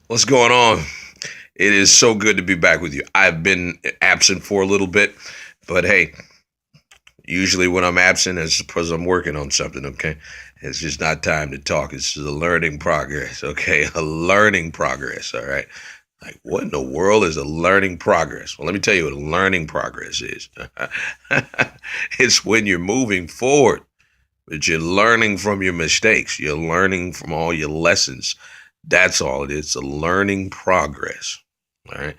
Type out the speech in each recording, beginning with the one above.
What's going on? It is so good to be back with you. I've been absent for a little bit, but hey, usually when I'm absent, it's because I'm working on something, okay? It's just not time to talk. It's a learning progress, okay? A learning progress, all right? Like, what in the world is a learning progress? Well, let me tell you what a learning progress is. It's when you're moving forward, but you're learning from your mistakes. You're learning from all your lessons. That's all it is. It's a learning progress. All right.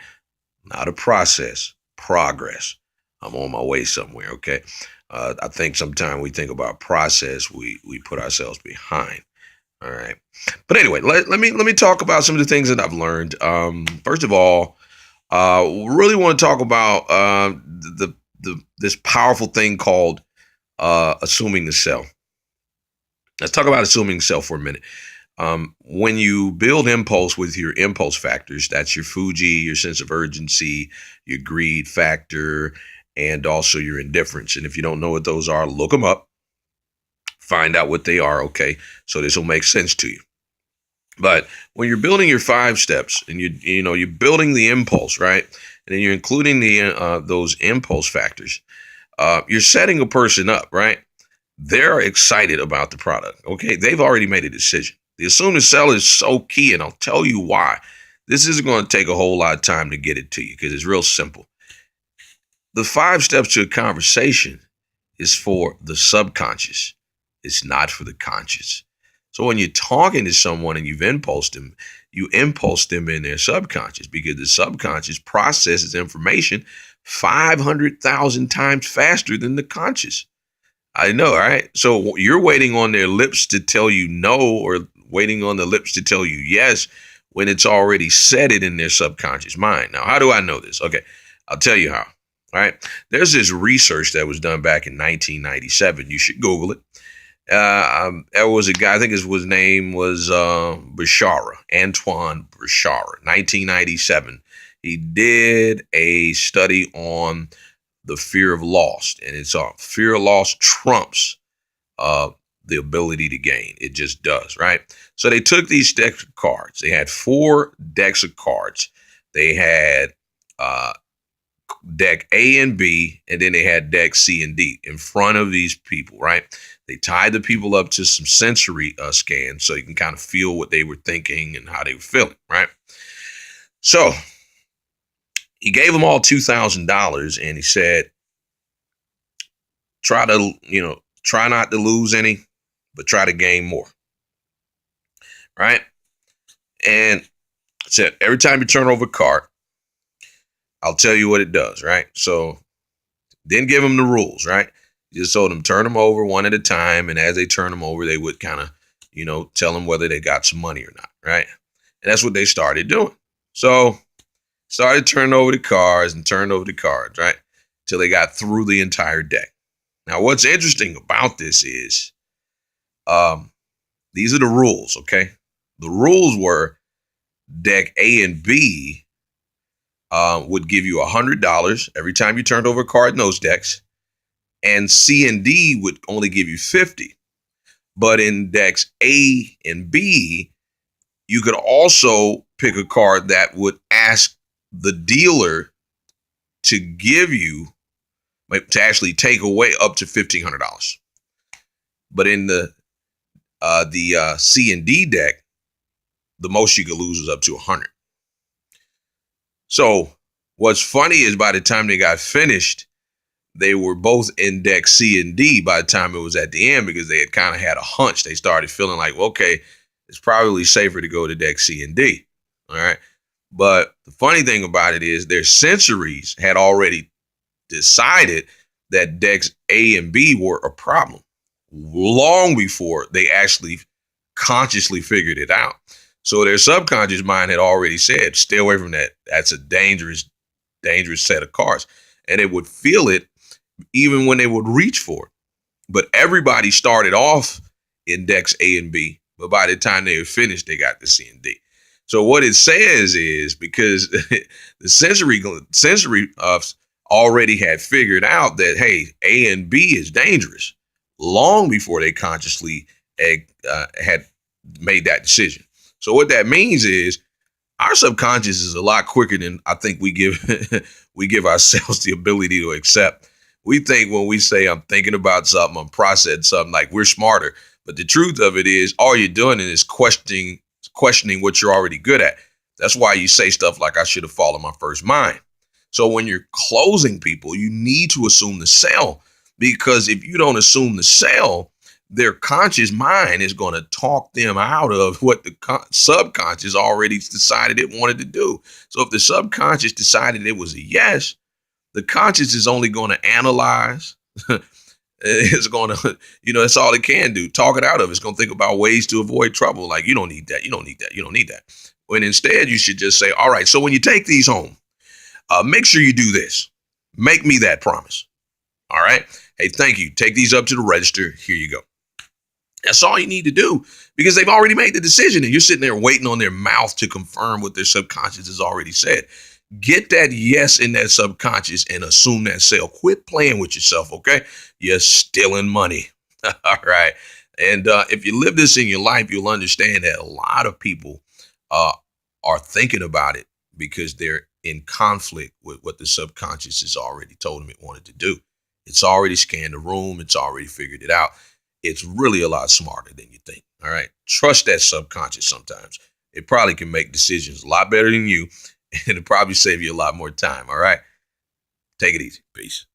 Not a process, progress. I'm on my way somewhere. Okay. I think sometimes we think about process, we put ourselves behind. All right. But anyway, let me talk about some of the things that I've learned. First of all, really want to talk about the this powerful thing called assuming the self. Let's talk about assuming self for a minute. When you build impulse with your impulse factors, that's your Fuji, your sense of urgency, your greed factor, and also your indifference. And if you don't know what those are, look them up, find out what they are. Okay, so this will make sense to you. But when you're building your five steps, and you're building the impulse, right, and then you're including the those impulse factors, you're setting a person up, right? They're excited about the product. Okay, they've already made a decision. The assume to sell is so key, and I'll tell you why. This isn't going to take a whole lot of time to get it to you because it's real simple. The five steps to a conversation is for the subconscious. It's not for the conscious. So when you're talking to someone and you impulse them in their subconscious because the subconscious processes information 500,000 times faster than the conscious. I know, right? So you're waiting on their lips to tell you no or waiting on the lips to tell you yes when it's already said it in their subconscious mind. Now, how do I know this? Okay, I'll tell you how. All right. There's this research that was done back in 1997. You should Google it. There was a guy, I think his name was Bashara, Antoine Bashara, 1997. He did a study on the fear of loss, and it's fear of loss trumps uh, the ability to gain. It just does, right? So they took these decks of cards. They had four decks of cards. They had uh, deck A and B, and then they had deck C and D in front of these people, right? They tied the people up to some sensory scans so you can kind of feel what they were thinking and how they were feeling, right? So he gave them all $2,000 and he said, try not to lose any, but try to gain more, right? And I said, every time you turn over a card, I'll tell you what it does, right? So then give them the rules, right? Just told them turn them over one at a time, and as they turn them over, they would kind of, tell them whether they got some money or not, right? And that's what they started doing. So started turning over the cards and turned over the cards, right? Till they got through the entire deck. Now, what's interesting about this is these are the rules, okay? The rules were deck A and B would give you $100 every time you turned over a card in those decks, and C and D would only give you 50. But in decks A and B, you could also pick a card that would ask the dealer to give you, to actually take away up to $1,500. But in the C and D deck, the most you could lose was up to 100. So what's funny is by the time they got finished, they were both in deck C and D by the time it was at the end because they had kind of had a hunch. They started feeling like, well, okay, it's probably safer to go to deck C and D. All right. But the funny thing about it is their sensories had already decided that decks A and B were a problem long before they actually consciously figured it out. So their subconscious mind had already said, stay away from that. That's a dangerous, dangerous set of cards. And it would feel it even when they would reach for it. But everybody started off in decks A and B, but by the time they were finished, they got the C and D. So what it says is because the sensory already had figured out that hey, A and B is dangerous long before they consciously had made that decision. So what that means is Our subconscious is a lot quicker than I think we give we give ourselves the ability to accept. We think when we say I'm thinking about something, I'm processing something, like we're smarter. But the truth of it is, all you're doing is questioning what you're already good at. That's why you say stuff like, I should have followed my first mind. So when you're closing people, you need to assume the sell, because if you don't assume the sell, their conscious mind is going to talk them out of what the subconscious already decided it wanted to do. So if the subconscious decided it was a yes, the conscious is only going to analyze. It's going to, that's all it can do. Talk it out of. It's going to think about ways to avoid trouble. Like, you don't need that. You don't need that. You don't need that. When instead you should just say, all right, so when you take these home, make sure you do this. Make me that promise. All right. Hey, thank you. Take these up to the register. Here you go. That's all you need to do, because they've already made the decision and you're sitting there waiting on their mouth to confirm what their subconscious has already said. Get that yes in that subconscious and assume that sale. Quit playing with yourself, okay? You're stealing money. All right. And if you live this in your life, you'll understand that a lot of people are thinking about it because they're in conflict with what the subconscious has already told them it wanted to do. It's already scanned the room. It's already figured it out. It's really a lot smarter than you think. All right. Trust that subconscious sometimes. It probably can make decisions a lot better than you, and it'll probably save you a lot more time. All right. Take it easy. Peace.